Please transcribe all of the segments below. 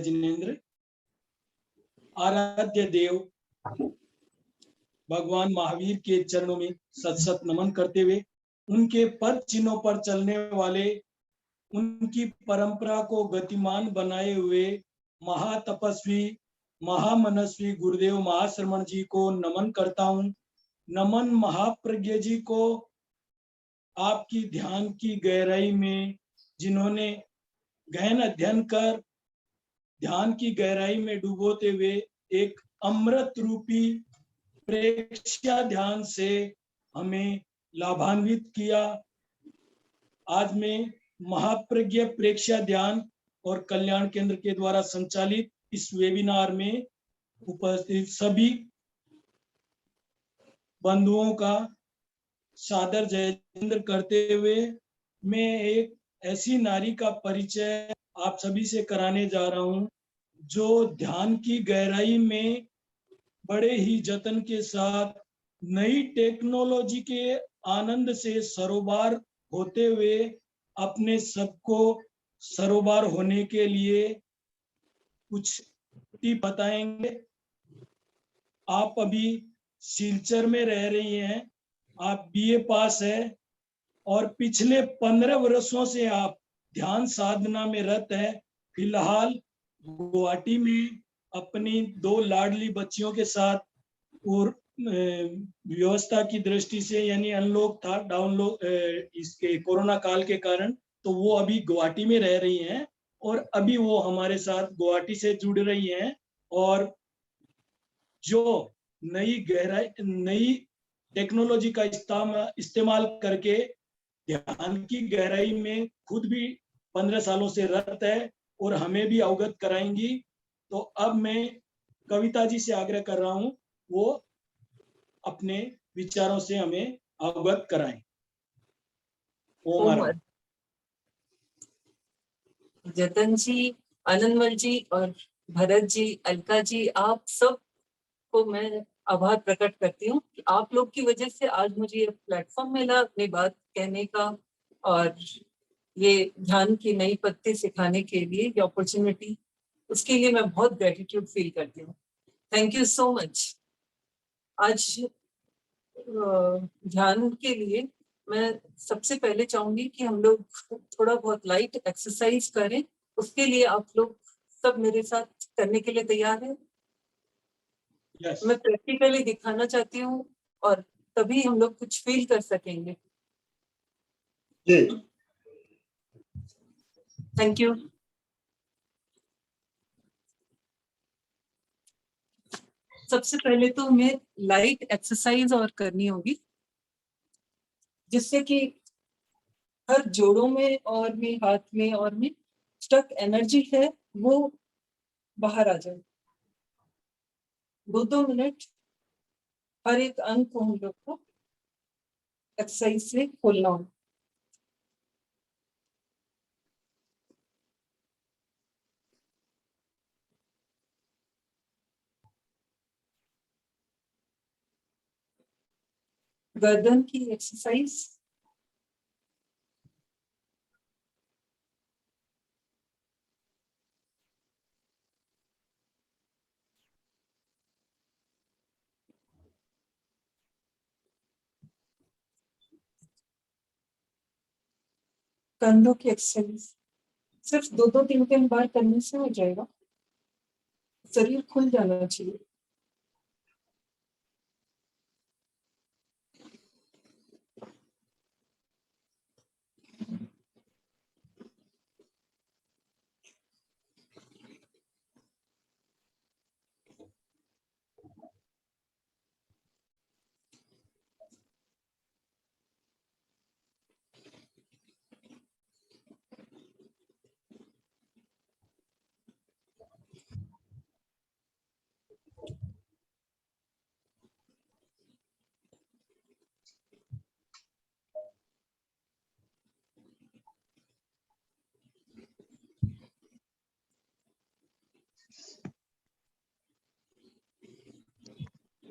जिनेंद्र, आराध्य देव भगवान महावीर के चरणों में सत सत नमन करते हुए उनके पद चिन्हों पर चलने वाले, उनकी परंपरा को गतिमान बनाए हुए महातपस्वी महामनस्वी गुरुदेव महाश्रमण जी को नमन करता हूँ। नमन महाप्रज्ञ जी को, आपकी ध्यान की गहराई में जिन्होंने गहन अध्ययन कर ध्यान की गहराई में डूबोते हुए एक अमृत रूपी प्रेक्षा ध्यान से हमें लाभान्वित किया। आज मैं महाप्रज्ञ प्रेक्षा ध्यान और कल्याण केंद्र के द्वारा संचालित इस वेबिनार में उपस्थित सभी बंधुओं का सादर जयेंद्र करते हुए मैं एक ऐसी नारी का परिचय आप सभी से कराने जा रहा हूं जो ध्यान की गहराई में बड़े ही जतन के साथ नई टेक्नोलॉजी के आनंद से सरोबार होते हुए अपने सबको सरोबार होने के लिए कुछ टिप बताएंगे। आप अभी सिलचर में रह रही हैं, आप बीए पास है और पिछले 15 वर्षों से आप ध्यान साधना में रत है। फिलहाल गुवाहाटी में अपनी 2 लाडली बच्चियों के साथ और व्यवस्था की दृष्टि से यानी अनलॉक था, डाउनलॉक इसके कोरोना काल के कारण, तो वो अभी गुवाहाटी में रह रही हैं और अभी वो हमारे साथ गुवाहाटी से जुड़ रही हैं और जो नई टेक्नोलॉजी का इस्तेमाल करके ध्यान की गहराई में खुद भी 15 सालों से रत है और हमें भी अवगत कराएंगी। तो अब मैं कविता जी से आग्रह कर रहा हूं वो अपने विचारों से हमें अवगत कराएं। ओम। जतन जी, आनंदमल जी और भरत जी, अलका जी, आप सब को मैं आभार प्रकट करती हूँ कि आप लोग की वजह से आज मुझे ये प्लेटफॉर्म मिला अपनी बात कहने का और ये ध्यान की नई पत्ती सिखाने के लिए ये अपॉर्चुनिटी, उसके लिए मैं बहुत ग्रेटिट्यूड फील करती हूँ। Thank you so much. आज ध्यान के लिए मैं सबसे पहले चाहूंगी कि हम लोग थोड़ा बहुत लाइट एक्सरसाइज करें। उसके लिए आप लोग सब मेरे साथ करने के लिए तैयार हैं? Yes. मैं प्रैक्टिकली दिखाना चाहती हूँ और तभी हम लोग कुछ फील कर सकेंगे। Thank you. सबसे पहले तो हमें लाइट एक्सरसाइज और करनी होगी जिससे कि हर जोड़ों में और में हाथ में और में स्टक एनर्जी है वो बाहर आ जाए। 2-2 मिनट हर एक अंग को हम लोग को एक्सरसाइज से खोलना हो। गर्दन की एक्सरसाइज, कंधों की एक्सरसाइज सिर्फ 2-3 बार करने से हो जाएगा। शरीर खुल जाना चाहिए।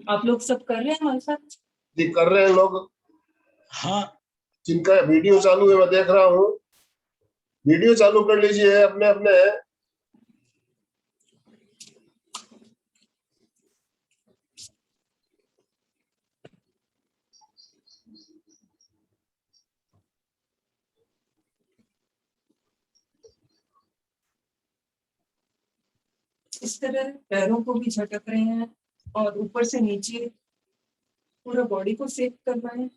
आप लोग सब कर रहे हैं हमारे साथ? जी कर रहे हैं लोग। हाँ, जिनका वीडियो चालू है मैं देख रहा हूँ, वीडियो चालू कर लीजिए अपने अपने। इस तरह पैरों को भी झटक रहे हैं और ऊपर से नीचे पूरा बॉडी को सेक करना है।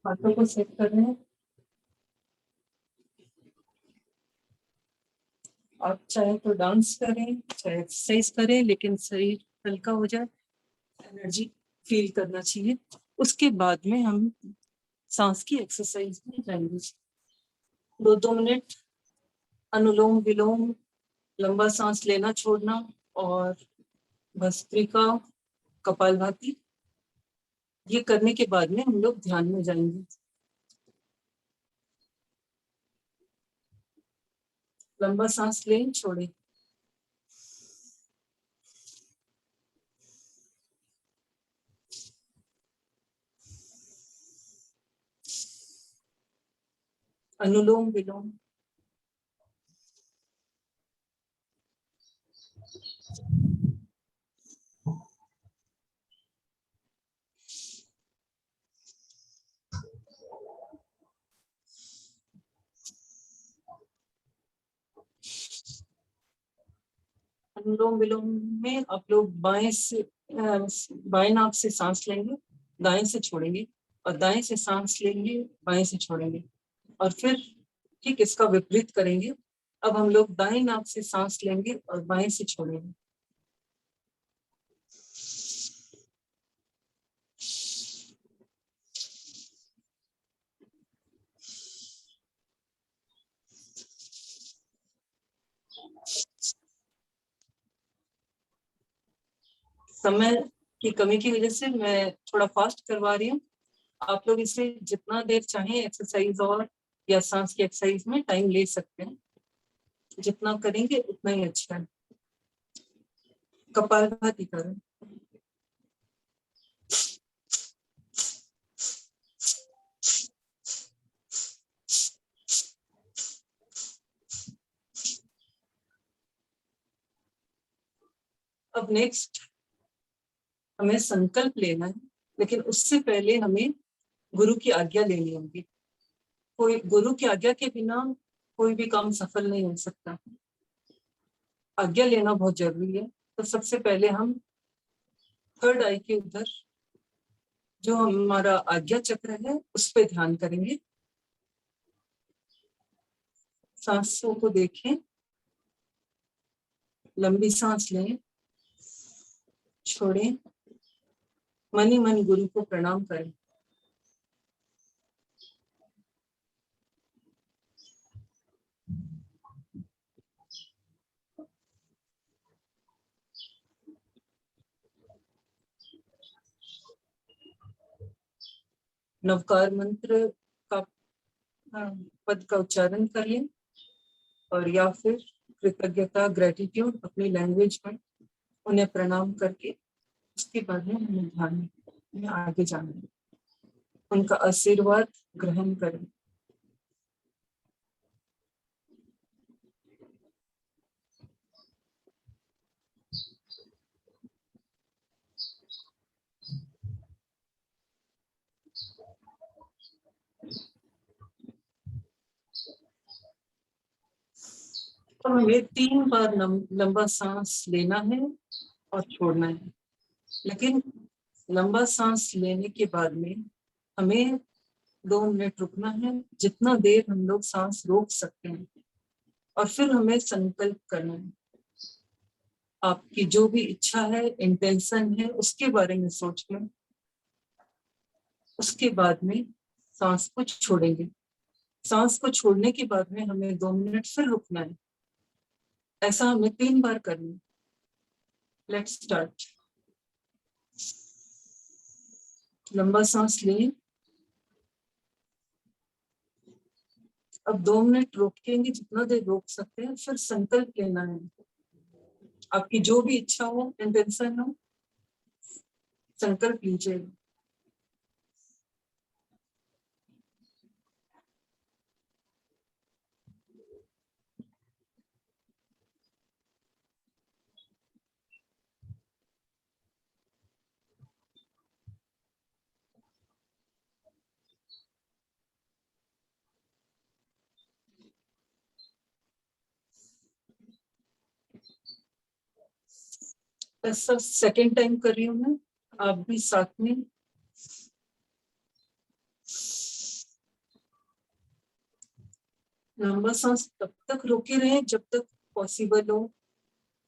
हाथों को सेक कर रहे हैं। आप चाहे तो डांस करें, चाहे एक्सरसाइज करें, लेकिन शरीर हल्का हो जाए, एनर्जी फील करना चाहिए। उसके बाद में हम सांस की एक्सरसाइज में जाएंगे। 2-2 मिनट अनुलोम विलोम, लंबा सांस लेना छोड़ना, और भस्त्रिका, कपालभाति। ये करने के बाद में हम लोग ध्यान में जाएंगे। लंबा सांस लें, छोड़ें। अनुलोम विलोम। अनुलोम विलोम में आप लोग बाएं नाक से सांस लेंगे, दाएं से छोड़ेंगे, और दाएं से सांस लेंगे, बाएं से छोड़ेंगे, और फिर ठीक इसका विपरीत करेंगे। अब हम लोग दाएं नाक से सांस लेंगे और बाएं से छोड़ेंगे। समय की कमी की वजह से मैं थोड़ा फास्ट करवा रही हूँ। आप लोग इसे जितना देर चाहें एक्सरसाइज और या सांस की एक्सरसाइज में टाइम ले सकते हैं। जितना करेंगे उतना ही अच्छा है। कपालभाति करें। अब नेक्स्ट हमें संकल्प लेना है, लेकिन उससे पहले हमें गुरु की आज्ञा लेनी होगी। कोई गुरु की आज्ञा के बिना कोई भी काम सफल नहीं हो सकता। आज्ञा लेना बहुत जरूरी है। तो सबसे पहले हम थर्ड आई के उधर जो हमारा आज्ञा चक्र है उस पे ध्यान करेंगे। सांसों को देखें, लंबी सांस लें, छोड़ें, मन ही मन गुरु को प्रणाम करें। नवकार मंत्र का पद का उच्चारण कर लें, और या फिर कृतज्ञता, ग्रेटिट्यूड अपनी लैंग्वेज में उन्हें प्रणाम करके उसके बाद में हमें ध्यान में आगे जाना है। उनका आशीर्वाद ग्रहण करें। तो हमें 3 बार लंबा सांस लेना है और छोड़ना है। लेकिन लंबा सांस लेने के बाद में हमें 2 मिनट रुकना है, जितना देर हम लोग सांस रोक सकते हैं, और फिर हमें संकल्प करना है। आपकी जो भी इच्छा है, इंटेंशन है, उसके बारे में सोच लें। उसके बाद में सांस को छोड़ेंगे। सांस को छोड़ने के बाद में हमें 2 मिनट फिर रुकना है। ऐसा हमें 3 बार करना है। Let's start. लंबा सांस लें। अब 2 मिनट रोकेंगे, जितना देर रोक सकते हैं, फिर संकल्प लेना है। आपकी जो भी इच्छा हो, इंटेंशन हो, संकल्प लीजिए। ऐसा सेकेंड टाइम कर रही हूँ मैं, आप भी साथ में। लंबा सांस तब तक रोके रहें जब तक पॉसिबल हो,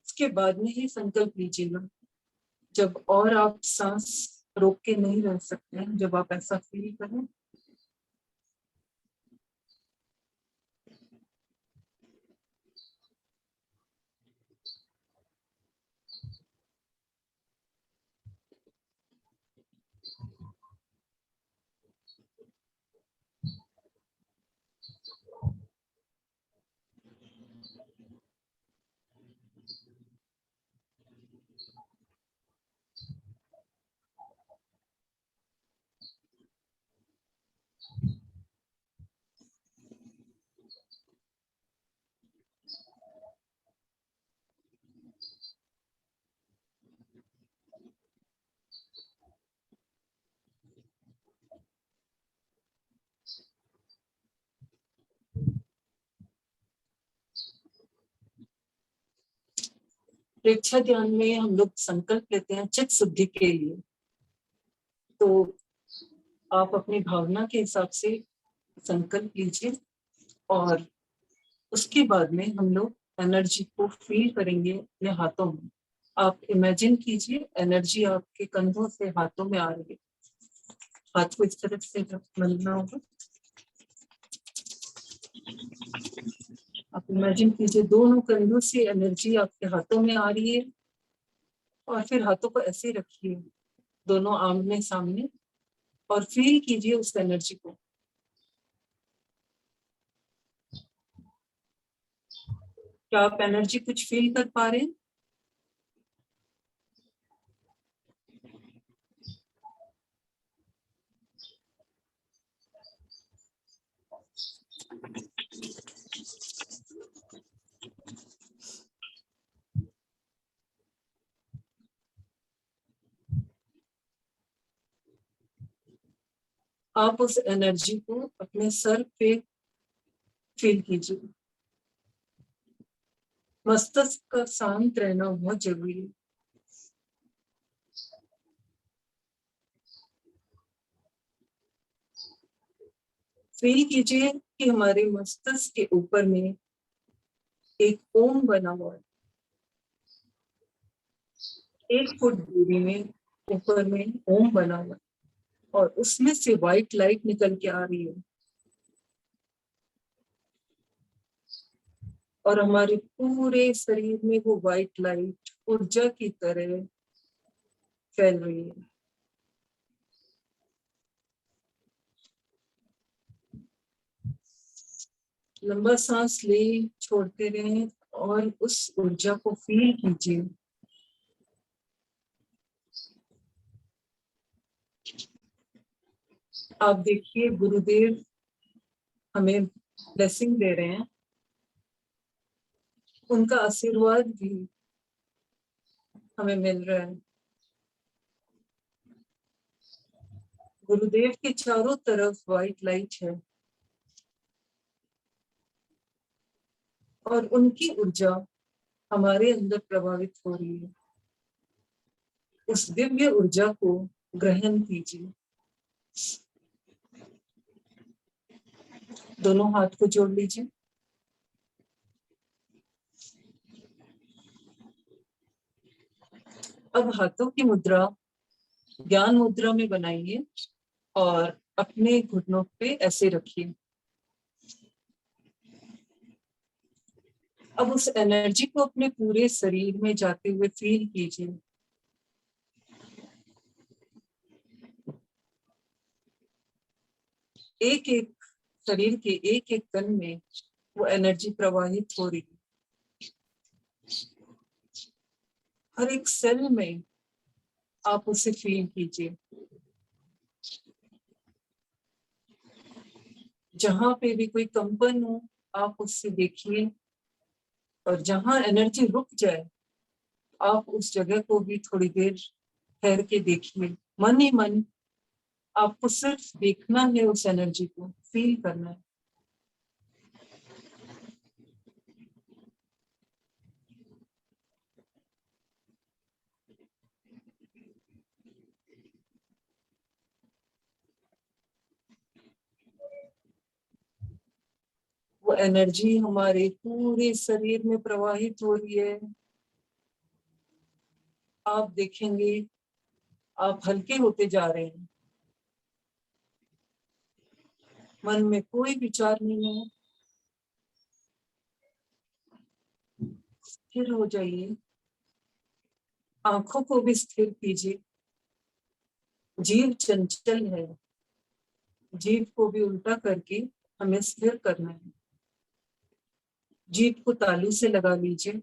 उसके बाद में ही संकल्प लीजिएगा। जब और आप सांस रोक के नहीं रह सकते हैं, जब आप ऐसा फील करें, प्रेक्षा ध्यान में हम लोग संकल्प लेते हैं चित्त शुद्धि के लिए। तो आप अपनी भावना के हिसाब से संकल्प लीजिए और उसके बाद में हम लोग एनर्जी को फील करेंगे अपने हाथों में। आप इमेजिन कीजिए एनर्जी आपके कंधों से हाथों में आ रही है। हाथ को इस तरफ से मलना होगा। आप इमेजिन कीजिए दोनों कंधों से एनर्जी आपके हाथों में आ रही है और फिर हाथों को ऐसे रखिए, दोनों आमने सामने, और फील कीजिए उस एनर्जी को। क्या आप एनर्जी कुछ फील कर पा रहे हैं? आप उस एनर्जी को अपने सर पे फील कीजिए। मस्तिष्क का शांत रहना बहुत जरूरी है। फील कीजिए कि हमारे मस्तिष्क के ऊपर में एक ओम बना हुआ है। 1 फुट दूरी में ऊपर में ओम बना हुआ है और उसमें से व्हाइट लाइट निकल के आ रही है और हमारे पूरे शरीर में वो व्हाइट लाइट ऊर्जा की तरह फैल रही है। लंबा सांस ले, छोड़ते रहें और उस ऊर्जा को फील कीजिए। आप देखिए गुरुदेव हमें ब्लेसिंग दे रहे हैं, उनका आशीर्वाद भी हमें मिल रहा है। गुरुदेव के चारों तरफ व्हाइट लाइट है और उनकी ऊर्जा हमारे अंदर प्रभावित हो रही है। उस दिव्य ऊर्जा को ग्रहण कीजिए। दोनों हाथ को जोड़ लीजिए। अब हाथों की मुद्रा ज्ञान मुद्रा में बनाइए और अपने घुटनों पे ऐसे रखिए। अब उस एनर्जी को अपने पूरे शरीर में जाते हुए फील कीजिए। एक एक शरीर के एक एक कण में वो एनर्जी प्रवाहित हो रही है। हर एक सेल में आप उसे फील कीजिए। जहां पे भी कोई कंपन हो आप उससे देखिए और जहां एनर्जी रुक जाए आप उस जगह को भी थोड़ी देर ठहर के देखिए। मन ही मन आपको सिर्फ देखना है, उस एनर्जी को फील करना है। एनर्जी हमारे पूरे शरीर में प्रवाहित हो रही है। आप देखेंगे आप हल्के होते जा रहे हैं, मन में कोई विचार नहीं है। स्थिर हो जाइए, आंखों को भी स्थिर कीजिए। जीव चंचल है, जीव को भी उल्टा करके हमें स्थिर करना है। जीभ को तालू से लगा लीजिए,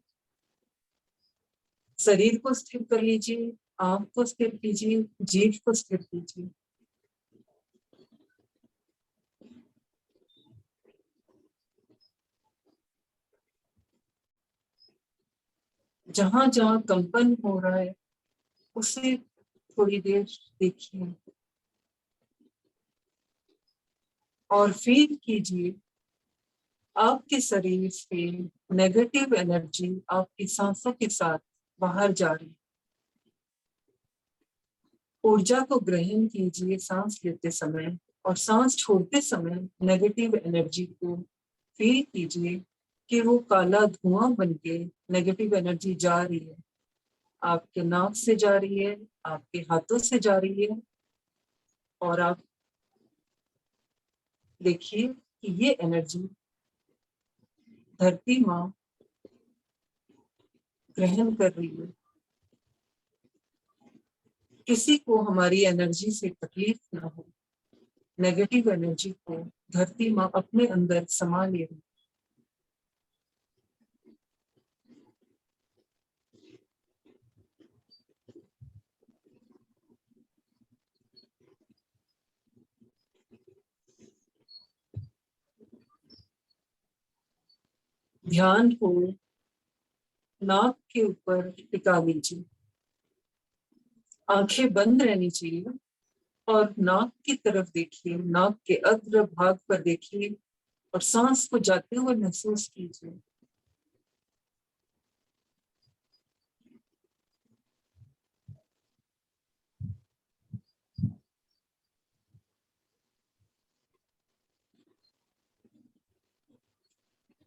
शरीर को स्थिर कर लीजिए, आंख को स्थिर कीजिए, जीभ को स्थिर कीजिए। जहां जहां कंपन हो रहा है उसे थोड़ी देर देखिए और फील कीजिए आपके शरीर से नेगेटिव एनर्जी आपकी सांसों के साथ बाहर जा रही है। ऊर्जा को ग्रहण कीजिए सांस लेते समय, और सांस छोड़ते समय नेगेटिव एनर्जी को फील कीजिए कि वो काला धुआं बनके नेगेटिव एनर्जी जा रही है। आपके नाक से जा रही है, आपके हाथों से जा रही है, और आप देखिए कि ये एनर्जी धरती माँ ग्रहण कर रही है। किसी को हमारी एनर्जी से तकलीफ ना हो, नेगेटिव एनर्जी को धरती माँ अपने अंदर समा ले रही है। ध्यान को नाक के ऊपर टिका लीजिए, आंखें बंद रहनी चाहिए और नाक की तरफ देखिए, नाक के अग्र भाग पर देखिए और सांस को जाते हुए महसूस कीजिए।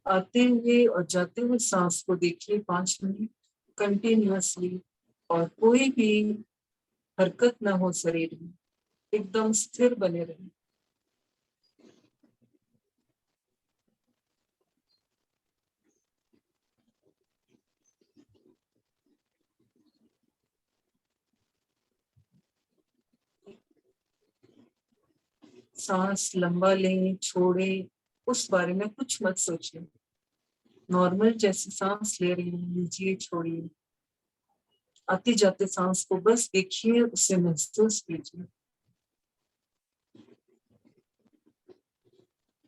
आते हुए और जाते हुए सांस को देखिए 5 मिनट कंटिन्यूअसली, और कोई भी हरकत ना हो शरीर में, एकदम स्थिर बने रहे। सांस लंबा लें छोड़ें उस बारे में कुछ मत सोचिए, नॉर्मल जैसे सांस ले रही हैं लीजिए छोड़िए। आते जाते सांस को बस देखिए, उसे महसूस कीजिए।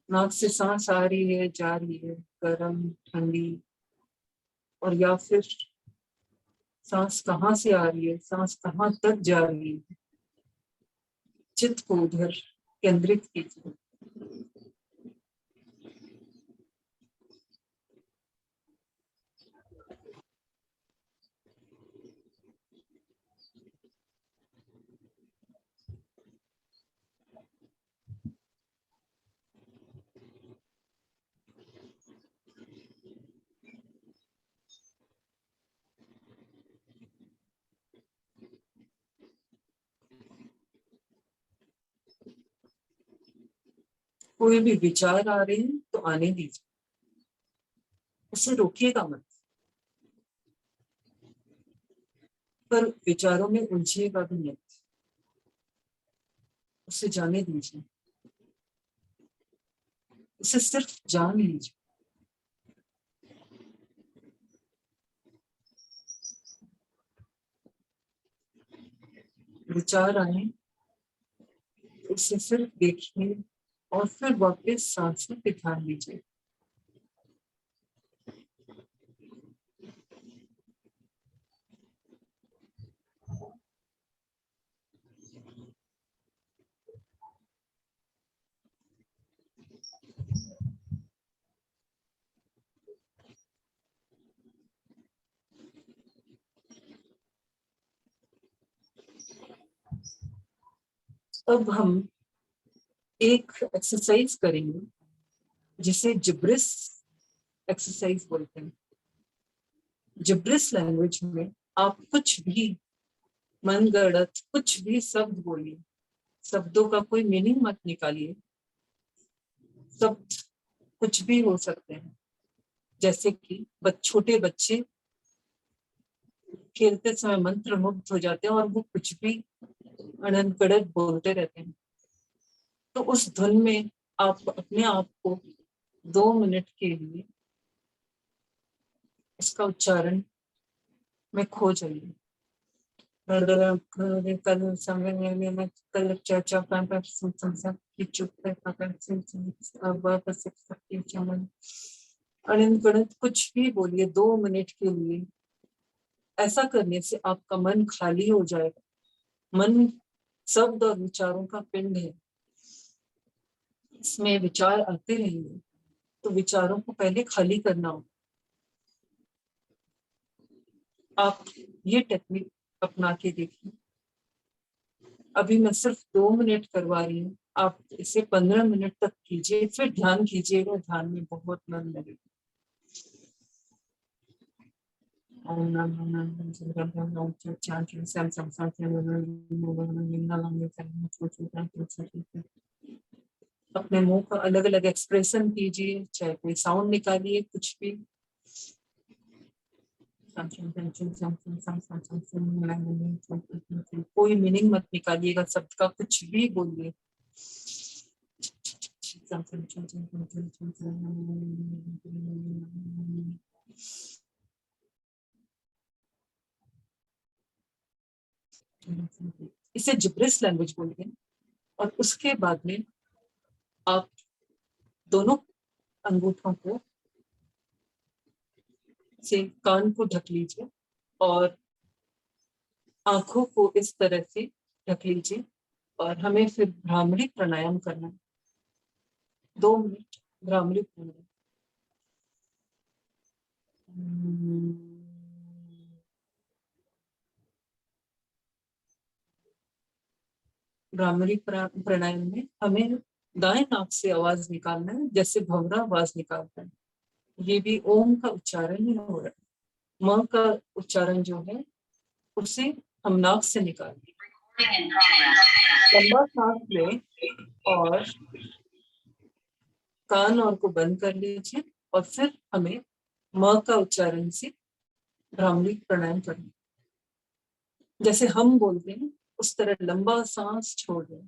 नाक से सांस आ रही है जा रही है, गर्म ठंडी, और या फिर सांस कहाँ से आ रही है, सांस कहाँ तक जा रही है, चित्त को उधर केंद्रित कीजिए। कोई भी विचार आ रहे हैं तो आने दीजिए, उसे रोकिएगा मत, पर विचारों में उलझिएगा भी मत, उसे जाने दीजिए, उसे सिर्फ जान लीजिए। विचार आए उसे सिर्फ देखिए और फिर वापस सांसों पे ध्यान दीजिए। अब हम एक एक्सरसाइज करेंगे जिसे जिब्रिस एक्सरसाइज बोलते हैं। जिब्रिस लैंग्वेज में आप कुछ भी मनगढ़ंत कुछ भी शब्द बोलिए, शब्दों का कोई मीनिंग मत निकालिए, शब्द कुछ भी हो सकते हैं। जैसे कि छोटे बच्चे खेलते समय मंत्र मुग्ध हो जाते हैं और वो कुछ भी अनगढ़ंत बोलते रहते हैं। तो उस धुन में आप अपने आप को 2 मिनट के लिए इसका उच्चारण में खो जाइए। कल समय में कल चर्चा अनगढ़ंत कुछ भी बोलिए 2 मिनट के लिए। ऐसा करने से आपका मन खाली हो जाएगा। मन शब्द और विचारों का पिंड है, इसमें विचार आते रहेंगे, तो विचारों को पहले खाली करना होगा। आप ये टेक्निक अपना के देखिए। अभी मैं सिर्फ 2 मिनट करवा रही हूँ, आप इसे 15 मिनट तक कीजिए, फिर ध्यान कीजिएगा, ध्यान में बहुत मन लगेगा। अपने मुंह का अलग अलग एक्सप्रेशन कीजिए, चाहे कोई साउंड निकालिए, कुछ भी। कोई मीनिंग मत निकालिएगा शब्द का, कुछ भी बोलिए। इसे जिब्रिस लैंग्वेज बोलिए। और उसके बाद में आप दोनों अंगूठों को से कान को ढक लीजिए और आंखों को इस तरह से ढक लीजिए और हमें फिर भ्रामरी प्राणायाम करना है। 2 मिनट भ्रामरी प्राणायाम। भ्रामरी प्राणायाम में हमें दाएं नाक से आवाज निकालना है, जैसे भंवरा आवाज निकालता है। ये भी ओम का उच्चारण ही हो रहा है। म का उच्चारण जो है उसे हम नाक से निकालें। लंबा सांस लें और कान और को बंद कर लीजिए और फिर हमें म का उच्चारण से भ्रामरी प्राणायाम करना। जैसे हम बोलते हैं उस तरह लंबा सांस छोड़ दें।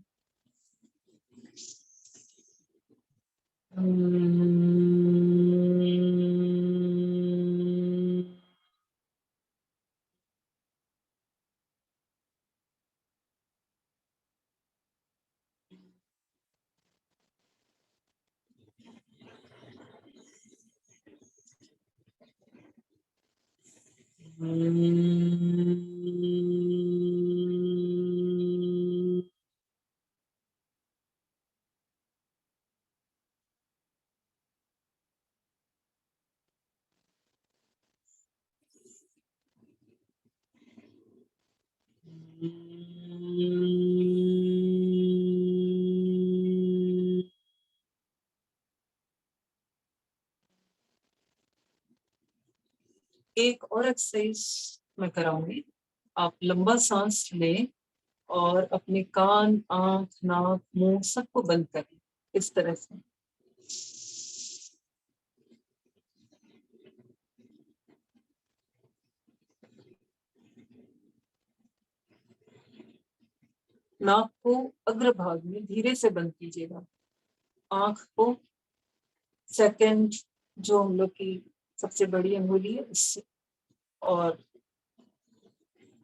एक और एक्सरसाइज मैं कराऊंगी। आप लंबा सांस लें और अपने कान, आंख, नाक, मुंह सबको बंद करें इस तरह से। नाक को अग्रभाग में धीरे से बंद कीजिएगा। आंख को सेकंड जो हम लोग की सबसे बड़ी अंगुली है उससे, और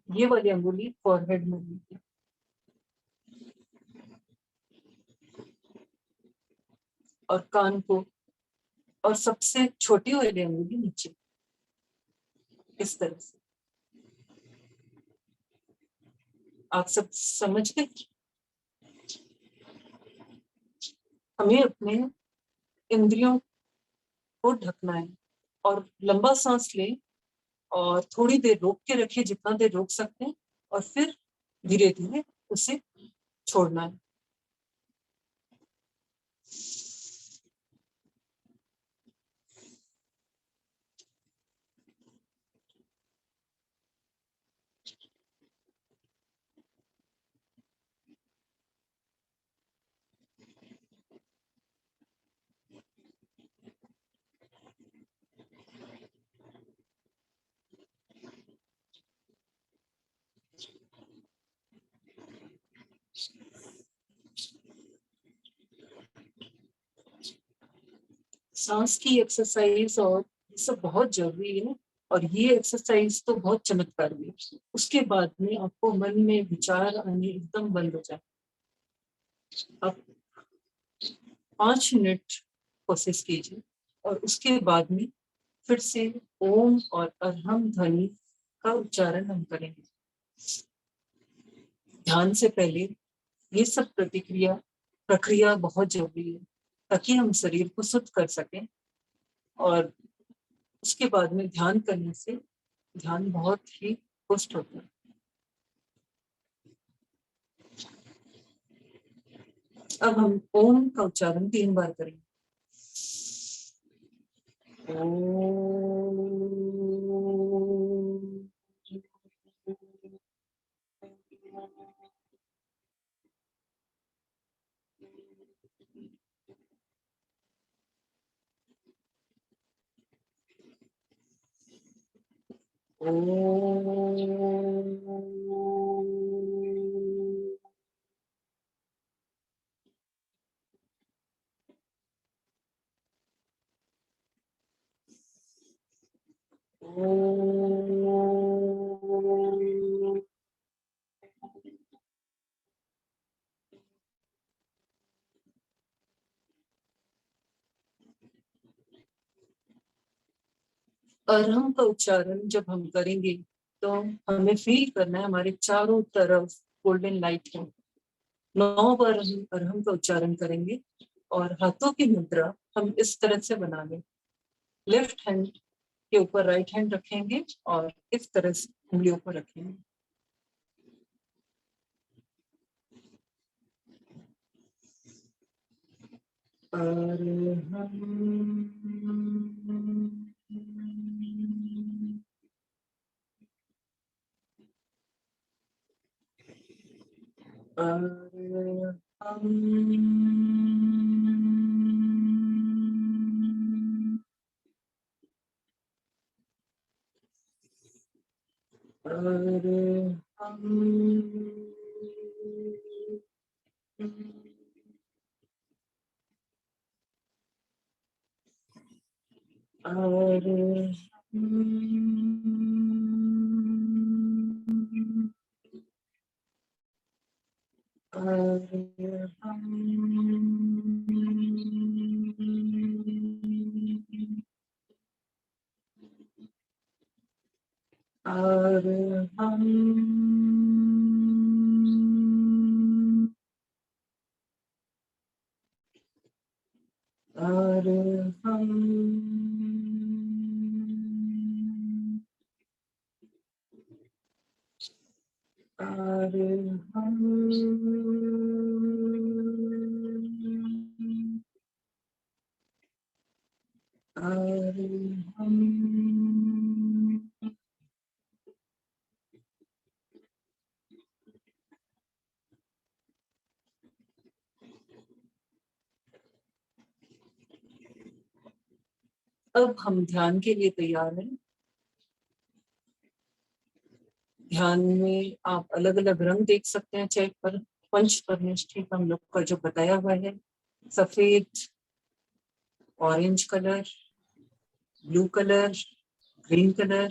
ये वाली अंगुली फॉरहेड में लीजिए। और कान को, और सबसे छोटी वाली अंगुली नीचे, इस तरह से। आप सब समझ गए? हमें अपने इंद्रियों को ढकना है और लंबा सांस लें और थोड़ी देर रोक के रखिए, जितना देर रोक सकते हैं, और फिर धीरे धीरे उसे छोड़ना है। सांस की एक्सरसाइज और ये सब बहुत जरूरी है, और ये एक्सरसाइज तो बहुत चमत्कारी है। उसके बाद में आपको मन में विचार आने एकदम बंद हो जाए। आप 5 मिनट कोशिश कीजिए और उसके बाद में फिर से ओम और अरहम ध्वनि का उच्चारण हम करेंगे। ध्यान से पहले ये सब प्रक्रिया बहुत जरूरी है ताकि हम शरीर को शुद्ध कर सकें, और उसके बाद में ध्यान करने से ध्यान बहुत ही पुष्ट होता है। अब हम ओम का उच्चारण 3 बार करेंगे। अरहम का उच्चारण जब हम करेंगे तो हमें फील करना है हमारे चारों तरफ गोल्डन लाइट है। 9 बार हम अरहम का उच्चारण करेंगे और हाथों की मुद्रा हम इस तरह से बना लें। लेफ्ट हैंड के ऊपर राइट हैंड रखेंगे और इस तरह से उंगलियों पर रखेंगे। अब हम ध्यान के लिए तैयार हैं। ध्यान में आप अलग अलग रंग देख सकते हैं चेक पर। पंच परमेष्ठी हम लोग का जो बताया हुआ है, सफेद, orange colour, blue colour, green colour,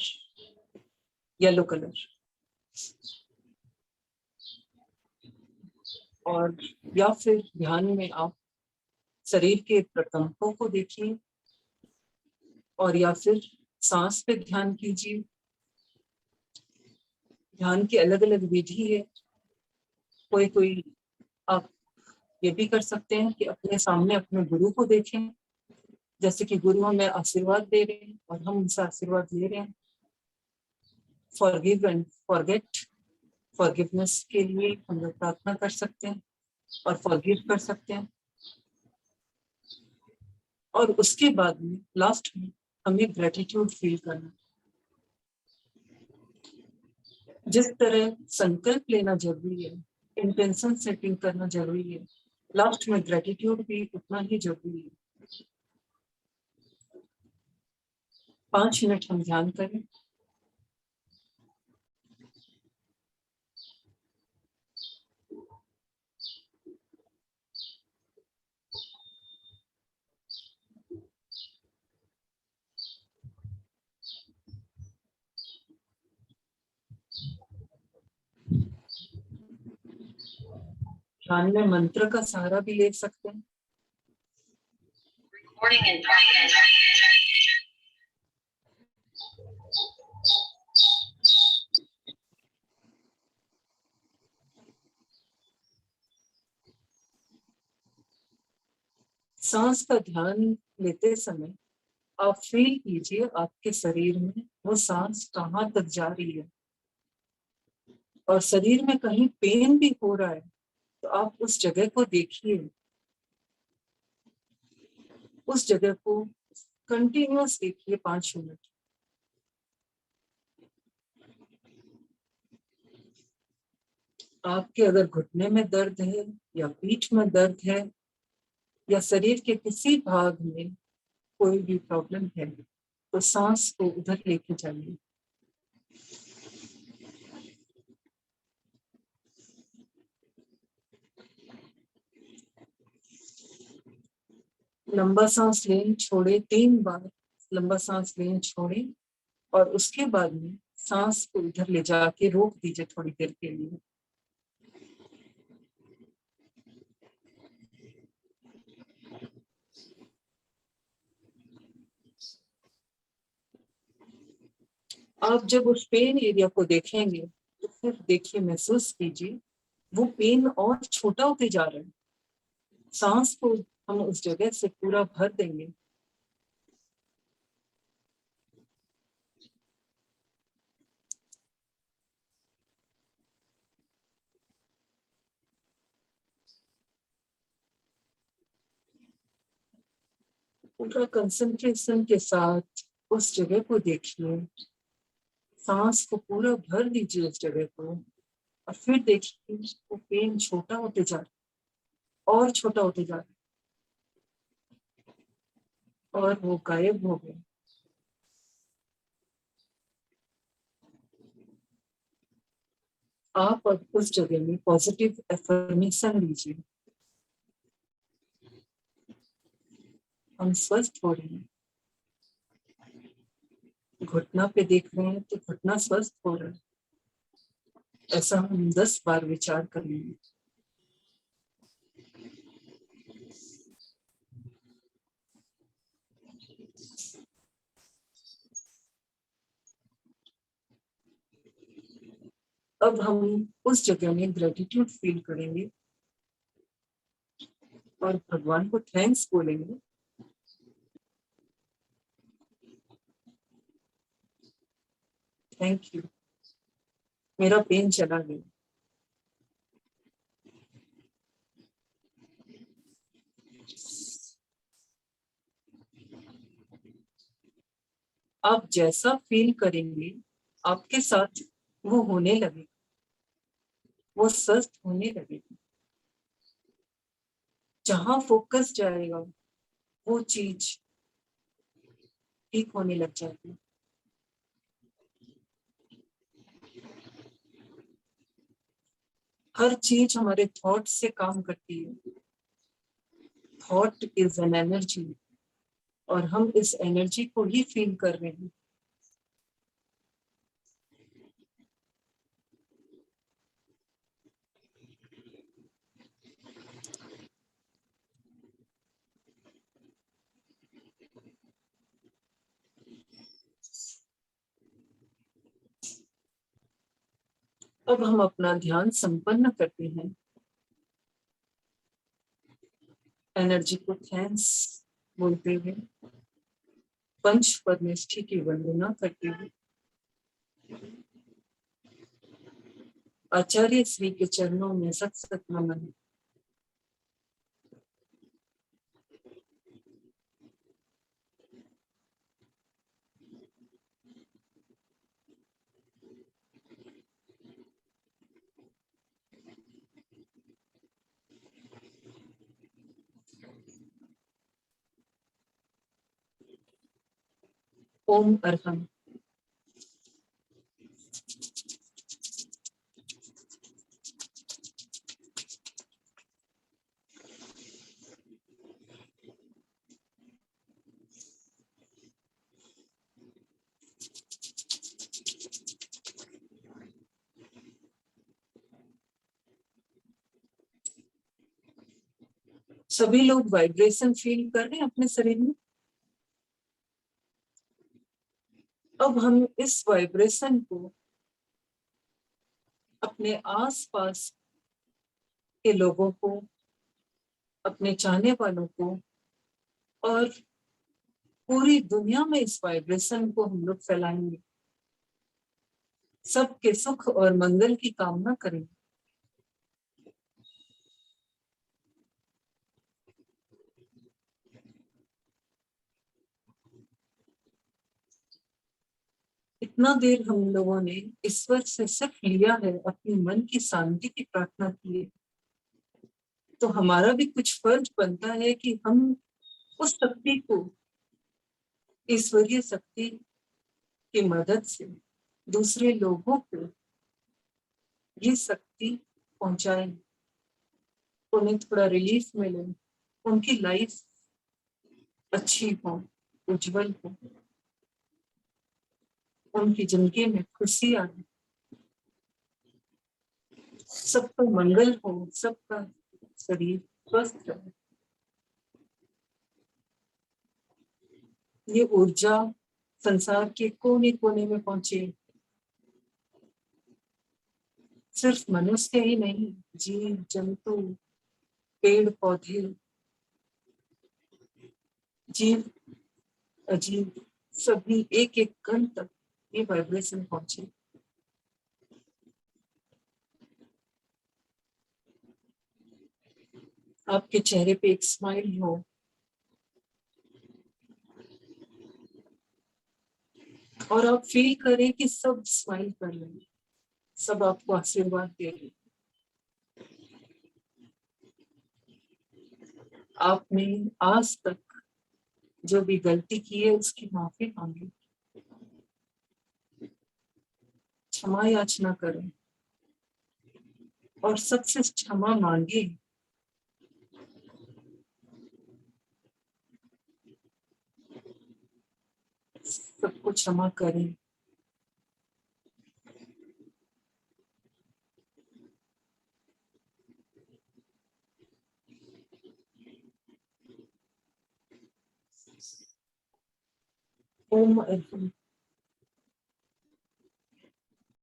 yellow colour, और या फिर ध्यान में आप शरीर के प्रकंपों को देखिए, और या फिर सांस पे ध्यान कीजिए। ध्यान की अलग अलग विधि है। कोई आप ये भी कर सकते हैं कि अपने सामने अपने गुरु को देखें, जैसे कि गुरु हमें आशीर्वाद दे रहे हैं और हम उनसे आशीर्वाद ले रहे हैं। फॉरगिव एंड फॉरगेट, फॉरगिवनेस के लिए हम लोग प्रार्थना कर सकते हैं और फॉरगिव कर सकते हैं। और उसके बाद में लास्ट में हमें ग्रेटिट्यूड फील करना। जिस तरह संकल्प लेना जरूरी है, इंटेंशन सेटिंग करना जरूरी है, लास्ट में ग्रेटिट्यूड भी उतना ही जरूरी है। 5 मिनट हम ध्यान करें। ध्यान में मंत्र का सहारा भी ले सकते हैं। Recording in progress. सांस का ध्यान लेते समय आप फील कीजिए आपके शरीर में वो सांस कहाँ तक जा रही है, और शरीर में कहीं पेन भी हो रहा है तो आप उस जगह को देखिए। उस जगह को कंटिन्यूअस देखिए 5 मिनट। आपके अगर घुटने में दर्द है या पीठ में दर्द है या शरीर के किसी भाग में कोई भी प्रॉब्लम है तो सांस को उधर लेके जाइए। लंबा सांस लें, छोड़े 3 बार। लंबा सांस लें, छोड़े, और उसके बाद में सांस को इधर ले जाके रोक दीजिए थोड़ी देर के लिए। आप जब उस पेन एरिया को देखेंगे तो फिर देखिए, महसूस कीजिए वो पेन और छोटा होते जा रहा है। सांस को हम उस जगह से पूरा भर देंगे। पूरा कंसंट्रेशन के साथ उस जगह को देखिए। सांस को पूरा भर दीजिए उस जगह को, और फिर देखिए वो पेन छोटा होते जा रहा है और छोटा होते जा रहा है, और वो गायब हो गया। आप अब उस जगह में पॉजिटिव एफर्मेशन लीजिए। हम स्वस्थ हो रहे हैं। घुटना पे देख रहे हैं तो घुटना स्वस्थ हो रहा है। ऐसा हम 10 बार विचार करेंगे। अब हम उस जगह में ग्रेटिट्यूड फील करेंगे और भगवान को थैंक्स बोलेंगे। थैंक यू, मेरा पेन चला गया। आप जैसा फील करेंगे आपके साथ वो होने लगे, वो स्वस्थ होने लगेगा। जहां फोकस जाएगा वो चीज ठीक होने लग जाती है। हर चीज हमारे थॉट से काम करती है। थॉट इज एन एनर्जी, और हम इस एनर्जी को ही फील कर रहे हैं। अब हम अपना ध्यान संपन्न करते हैं। एनर्जी को थैंक्स बोलते हुए, पंच परमेष्ठी की वंदना करते हुए, आचार्य श्री के चरणों में सत सत नमन। ओम अरहम। सभी लोग वाइब्रेशन फील कर रहे हैं अपने शरीर में। अब हम इस वाइब्रेशन को अपने आसपास के लोगों को, अपने चाहने वालों को और पूरी दुनिया में इस वाइब्रेशन को हम लोग फैलाएंगे। सबके सुख और मंगल की कामना करेंगे। इतना देर हम लोगों ने ईश्वर से सिर्फ लिया है, अपनी मन की शांति की प्रार्थना की है, तो हमारा भी कुछ फर्ज बनता है कि हम उस शक्ति को, ईश्वरीय शक्ति की मदद से दूसरे लोगों को ये शक्ति पहुंचाएं, उन्हें थोड़ा रिलीफ मिले, उनकी लाइफ अच्छी हो, उज्जवल हो, उनकी जिंदगी में खुशी आए, सबका मंगल हो, सबका शरीर स्वस्थ रहे। ये ऊर्जा संसार के कोने कोने में पहुंचे। सिर्फ मनुष्य ही नहीं, जीव जंतु, पेड़ पौधे, जीव अजीब, सभी एक एक कण तक ये वाइब्रेशन पहुंचे। आपके चेहरे पे एक स्माइल हो, और आप फील करें कि सब स्माइल कर रहे हैं, सब आपको आशीर्वाद दे रहे हैं। आपने आज तक जो भी गलती की है उसकी माफी मांगी, क्षमा याचना करें और सबसे क्षमा मांगे। सबको क्षमा करें। ओम